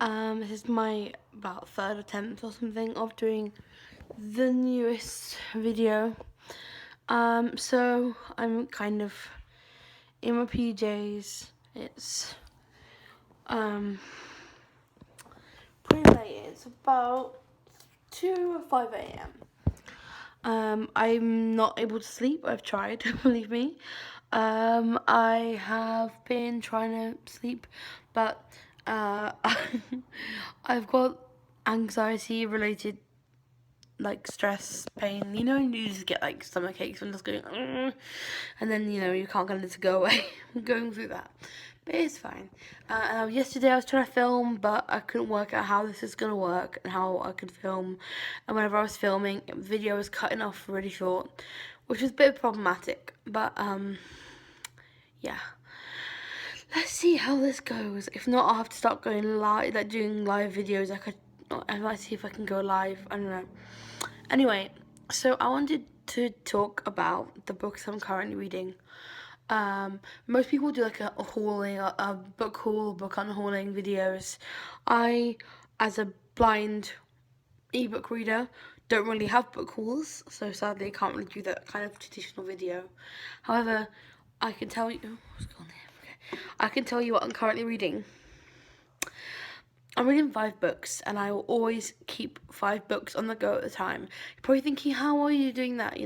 This is my about third attempt or something of doing the newest video. So I'm kind of in my PJs. It's pretty late. It's about 2 or 5 a.m. I'm not able to sleep. I've tried, believe me. I have been trying to sleep, but I've got anxiety related, like stress, pain. You know, you just get like stomach aches and just going, and then you can't get it to go away. I'm going through that, but it's fine. And yesterday I was trying to film, but I couldn't work out how this is gonna work and how I could film. And whenever I was filming, the video was cutting off really short, which was a bit problematic. But yeah. Let's see how this goes. If not, I'll have to start going live, like doing live videos. I might see if I can go live. I don't know. Anyway, so I wanted to talk about the books I'm currently reading. Most people do like a hauling, a book haul, book unhauling videos. I, as a blind ebook reader, don't really have book hauls, so sadly I can't really do that kind of traditional video. However, I can tell you. What's going on here? Okay. I can tell you what I'm currently reading. I'm reading 5 books, and I will always keep 5 books on the go at a time. You're probably thinking, how are you doing that,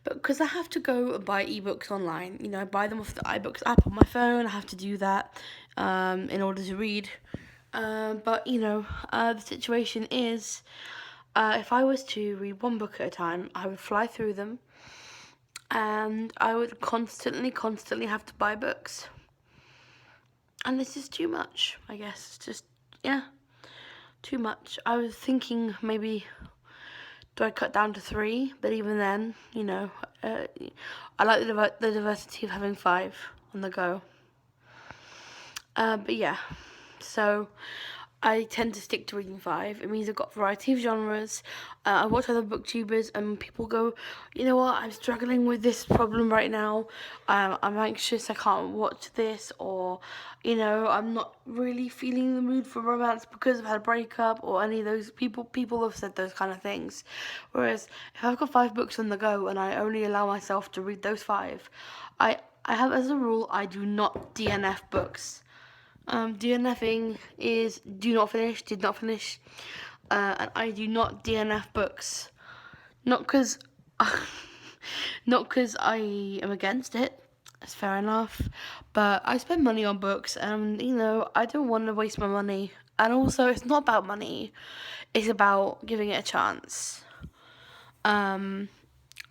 But because I have to go and buy ebooks online, I buy them off the iBooks app on my phone. I have to do that in order to read. But, the situation is, if I was to read 1 book at a time, I would fly through them, and I would constantly have to buy books. And this is too much, I guess. It's just, too much. I was thinking maybe, do I cut down to 3? But even then, I like the diversity of having 5 on the go. But yeah, so I tend to stick to reading 5. It means I've got a variety of genres. I watch other booktubers, and people go, you know what, I'm struggling with this problem right now. I'm anxious, I can't watch this, or, I'm not really feeling the mood for romance because I've had a breakup, or any of those people have said those kind of things. Whereas if I've got 5 books on the go and I only allow myself to read those 5, I have as a rule, I do not DNF books. DNFing is do not finish, did not finish, and I do not DNF books. Not because I am against it, that's fair enough, but I spend money on books, and I don't want to waste my money. And also, it's not about money, it's about giving it a chance. I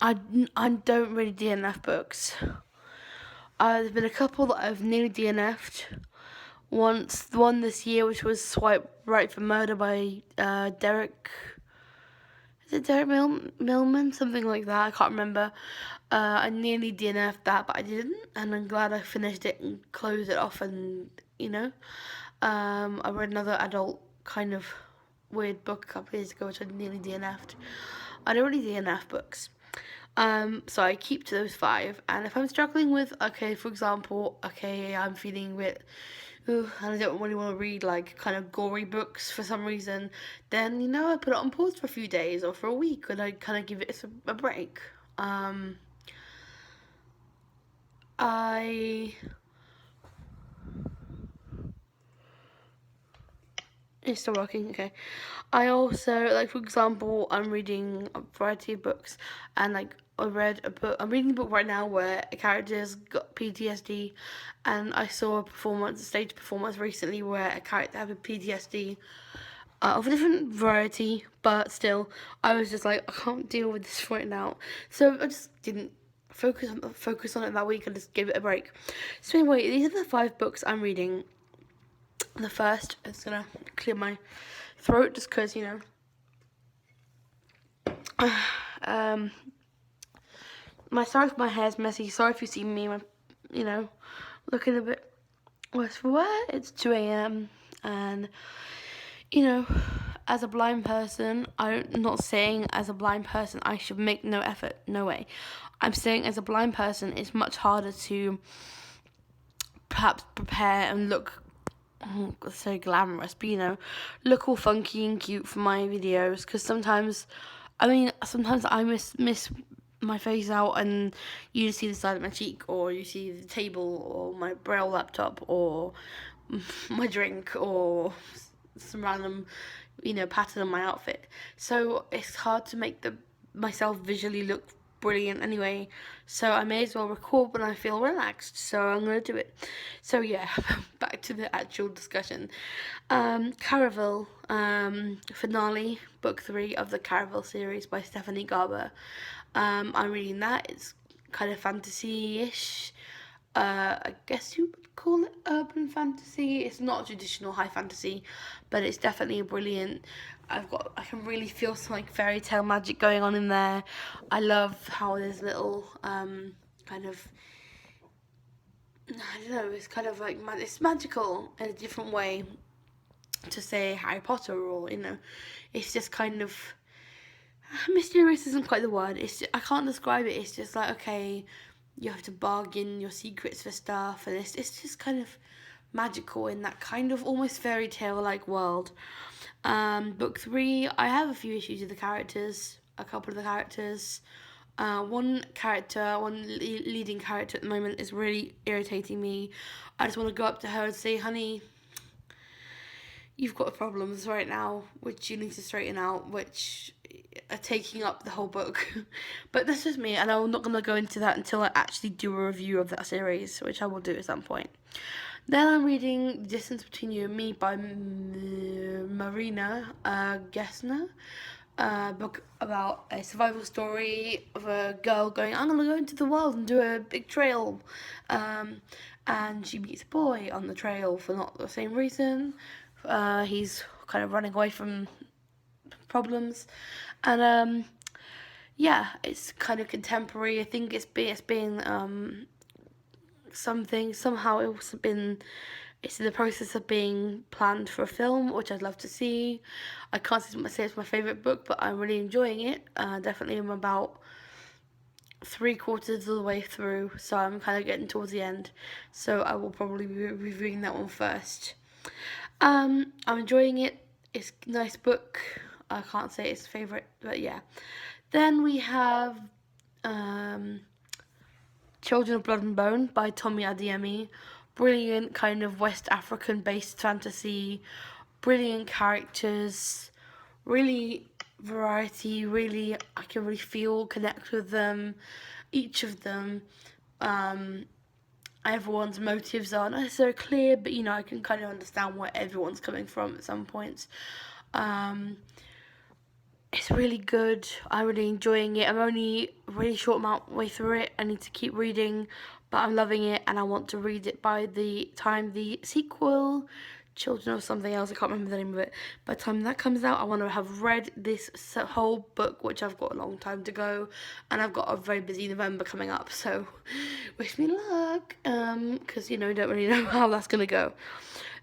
don't really DNF books. There's been a couple that I've nearly DNF'd. Once, the one this year, which was Swipe Right for Murder by Derek. Is it Derek Millman? Something like that. I can't remember. I nearly DNF'd that, but I didn't, and I'm glad I finished it and closed it off. And I read another adult kind of weird book a couple of years ago, which I nearly DNF'd. I don't really DNF books. So I keep to those 5, and if I'm struggling with, for example, I'm feeling a bit, and I don't really want to read like kind of gory books for some reason, then I put it on pause for a few days or for a week, and I kind of give it a break. It's still working, okay. I also, like, for example, I'm reading a variety of books, and I'm reading a book right now where a character's got PTSD, and I saw a stage performance recently where a character had PTSD of a different variety, but still, I was just like, I can't deal with this right now. So I just didn't focus on it that week. I just gave it a break. So anyway, these are the 5 books I'm reading. The first is gonna clear my throat just because, my hair's messy. Sorry if you see me, looking a bit worse for wear. It's 2 a.m. and, as a blind person, I'm not saying as a blind person I should make no effort. No way. I'm saying as a blind person, it's much harder to perhaps prepare and look so glamorous, but look all funky and cute for my videos, because sometimes I miss my face out, and you see the side of my cheek, or you see the table, or my braille laptop, or my drink, or some random pattern on my outfit. So it's hard to make myself visually look brilliant anyway, so I may as well record when I feel relaxed, so I'm gonna do it. So yeah, back to the actual discussion. Caraval, finale, book 3 of the Caraval series by Stephanie Garber. I'm reading that. It's kind of fantasy-ish. I guess you would call it urban fantasy. It's not traditional high fantasy, but it's definitely brilliant. I can really feel some like fairy tale magic going on in there. I love how there's little kind of, I don't know, it's kind of like it's magical in a different way to say Harry Potter, or it's just kind of mysterious isn't quite the word. I can't describe it. It's just like, okay, you have to bargain your secrets for stuff, and it's just kind of magical in that kind of almost fairy tale like world. Book 3, I have a few issues with a couple of the characters. One leading character at the moment is really irritating me. I just want to go up to her and say, honey, you've got problems right now which you need to straighten out, which are taking up the whole book. But that's just me, and I'm not going to go into that until I actually do a review of that series, which I will do at some point. Then I'm reading The Distance Between You and Me by Marina Gessner. Book about a survival story of a girl going, I'm going to go into the world and do a big trail. And she meets a boy on the trail for not the same reason. He's kind of running away from problems. And yeah, it's kind of contemporary. I think it's been somehow it's in the process of being planned for a film, which I'd love to see. I can't say it's my favourite book, but I'm really enjoying it. Definitely I'm about 3/4 of the way through, so I'm kind of getting towards the end. So I will probably be reviewing that one first. I'm enjoying it. It's a nice book. I can't say it's favourite, but yeah. Then we have Children of Blood and Bone by Tommy Adeyemi. Brilliant kind of West African based fantasy. Brilliant characters. Really variety. Really, I can really connect with them. Each of them. Everyone's motives aren't necessarily clear, but I can kind of understand where everyone's coming from at some points. It's really good. I'm really enjoying it. I'm only a really short way through it. I need to keep reading, but I'm loving it, and I want to read it by the time the sequel, Children of something else, I can't remember the name of it, by the time that comes out, I want to have read this whole book, which I've got a long time to go, and I've got a very busy November coming up, so wish me luck, because, don't really know how that's going to go.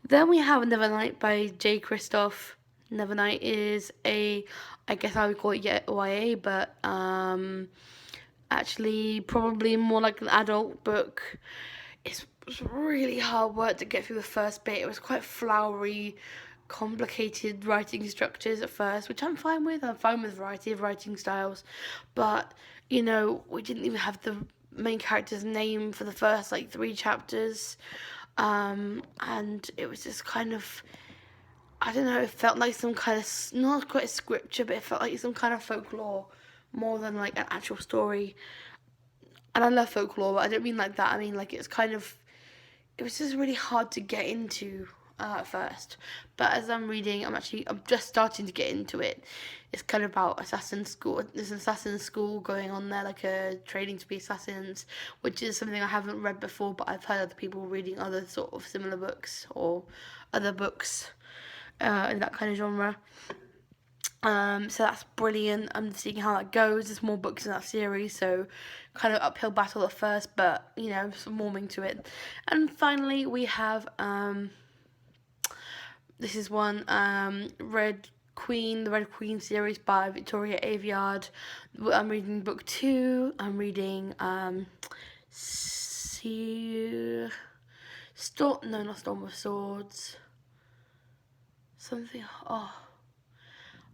Then we have Nevernight by J. Kristoff. Nevernight is I guess I would call it YA, but actually probably more like an adult book. It was really hard work to get through the first bit. It was quite flowery, complicated writing structures at first, which I'm fine with. I'm fine with a variety of writing styles, but we didn't even have the main character's name for the first 3 chapters, and it was just kind of, I don't know, it felt like some kind of, not quite scripture, but it felt like some kind of folklore more than an actual story. And I love folklore, but I don't mean like that. I mean it was just really hard to get into at first. But as I'm reading, I'm just starting to get into it. It's kind of about assassin school. There's an assassin school going on there, a training to be assassins, which is something I haven't read before, but I've heard other people reading other sort of similar books or other books in that kind of genre. So that's brilliant. I'm seeing how that goes. There's more books in that series, so kind of uphill battle at first, but some warming to it. And finally we have this is one, the Red Queen series by Victoria Aveyard. I'm reading book 2. I'm reading Storm of Swords. something, oh,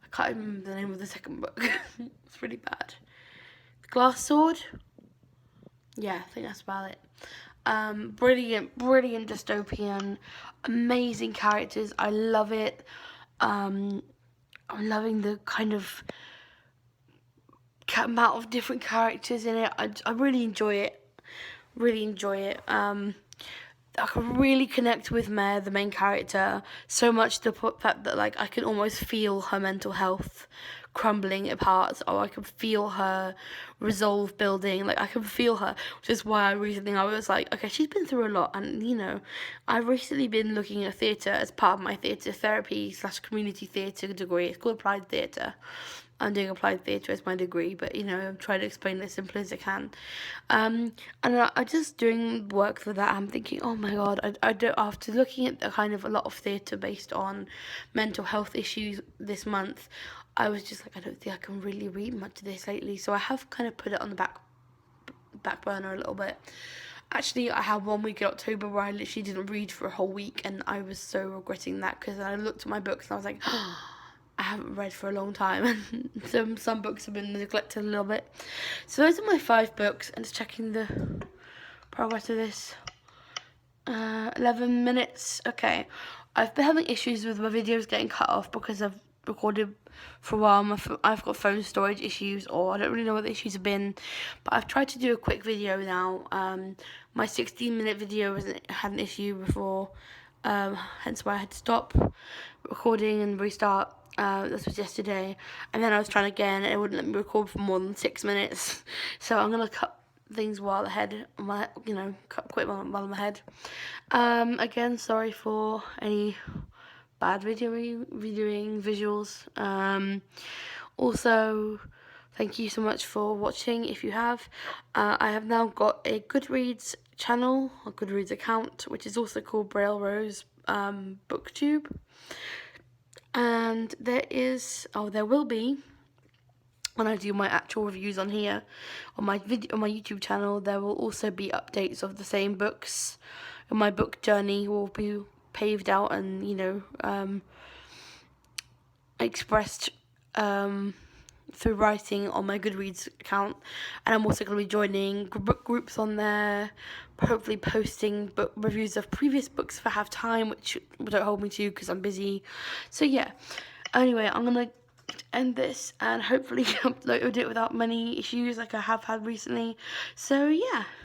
I can't remember the name of the second book. It's really bad. The Glass Sword? Yeah, I think that's about it. Brilliant dystopian, amazing characters. I love it. I'm loving the kind of amount of different characters in it. I really enjoy it. I can really connect with Mare, the main character, so much to the fact that like I can almost feel her mental health crumbling apart, or I can feel her resolve building. Like I can feel her, which is why I was like, okay, she's been through a lot, and you know, I've recently been looking at theatre as part of my theatre therapy / community theatre degree. It's called applied theatre. I'm doing applied theatre as my degree, but you know, I'm trying to explain it as simply as I can. And I just doing work for that. I'm thinking, oh my god, I don't. After looking at the kind of a lot of theatre based on mental health issues this month, I was just like, I don't think I can really read much of this lately. So I have kind of put it on the back burner a little bit. Actually, I had 1 week in October where I literally didn't read for a whole week, and I was so regretting that because I looked at my books and I was like, I haven't read for a long time, and some books have been neglected a little bit. So those are my 5 books, and just checking the progress of this. 11 minutes. Okay, I've been having issues with my videos getting cut off because I've recorded for a while. I've got phone storage issues, or I don't really know what the issues have been, but I've tried to do a quick video now. My 16-minute video had an issue before, hence why I had to stop recording and restart. This was yesterday, and then I was trying again, and it wouldn't let me record for more than 6 minutes. So I'm gonna cut things while ahead, quit while I'm ahead. Again, sorry for any bad videoing visuals. Also, thank you so much for watching. If you have, I have now got a Goodreads channel, a Goodreads account, which is also called Blrose Booktube. And there will be, when I do my actual reviews on here, on my YouTube channel, there will also be updates of the same books, and my book journey will be paved out and, you know, expressed through writing on my Goodreads account. And I'm also going to be joining book groups on there, hopefully posting book reviews of previous books if I have time, which don't hold me to because I'm busy. So yeah, anyway, I'm going to end this and hopefully upload it without many issues like I have had recently. So yeah.